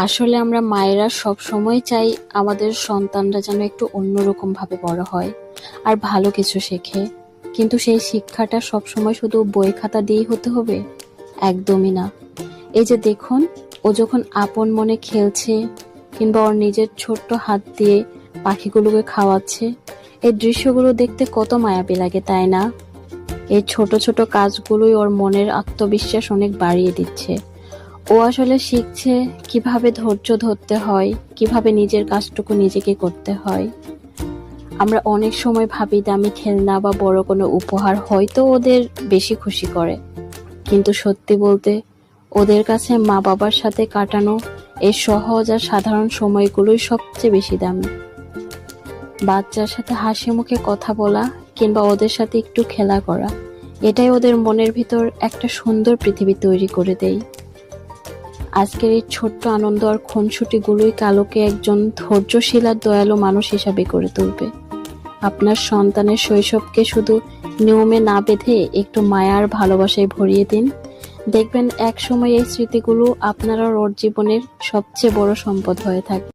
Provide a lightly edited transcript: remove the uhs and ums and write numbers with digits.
আসলে আমরা মায়েরা সব সময় চাই আমাদের সন্তানরা যেন একটু অন্যরকম ভাবে বড় হয় আর ভালো কিছু শেখে। কিন্তু সেই শিক্ষাটা সব সময় শুধু বই খাতা দিয়েই হতে হবে? একদমই না। এই যে দেখুন, ও যখন আপন মনে খেলছে কিংবা ওর নিজের ছোট্ট হাত দিয়ে পাখিগুলোকে খাওয়াচ্ছে, এই দৃশ্যগুলো দেখতে কত মায়াবী লাগে, তাই না? এই ছোট ছোট কাজগুলোই ওর মনের আত্মবিশ্বাস অনেক বাড়িয়ে দিচ্ছে। ও আসলে শিখছে কিভাবে ধৈর্য ধরতে হয়, কিভাবে নিজের কাজটুকু নিজেকে করতে হয়। আমরা অনেক সময় ভাবি দামি খেলনা বা বড় কোনো উপহার হয়তো ওদের বেশি খুশি করে, কিন্তু সত্যি বলতে ওদের কাছে মা বাবার সাথে কাটানো এই সহজ আর সাধারণ সময়গুলোই সবচেয়ে বেশি দামি। বাচ্চার সাথে হাসি মুখে কথা বলা কিংবা ওদের সাথে একটু খেলা করা, এটাই ওদের মনের ভিতর একটা সুন্দর পৃথিবী তৈরি করে দেয়। আজকের এই ছোট্ট আনন্দ আর খুনসুটিগুলোই কালোকে একজন ধৈর্যশীল আর দয়ালু মানুষ হিসাবে গড়ে তুলবে। আপনার সন্তানের শৈশবকে শুধু নিয়মে না বেঁধে একটু মায়া আর ভালোবাসায় ভরিয়ে দিন। দেখবেন এক সময় এই স্মৃতিগুলো আপনার আর ওর জীবনের সবচেয়ে বড় সম্পদ হয়ে থাকবে।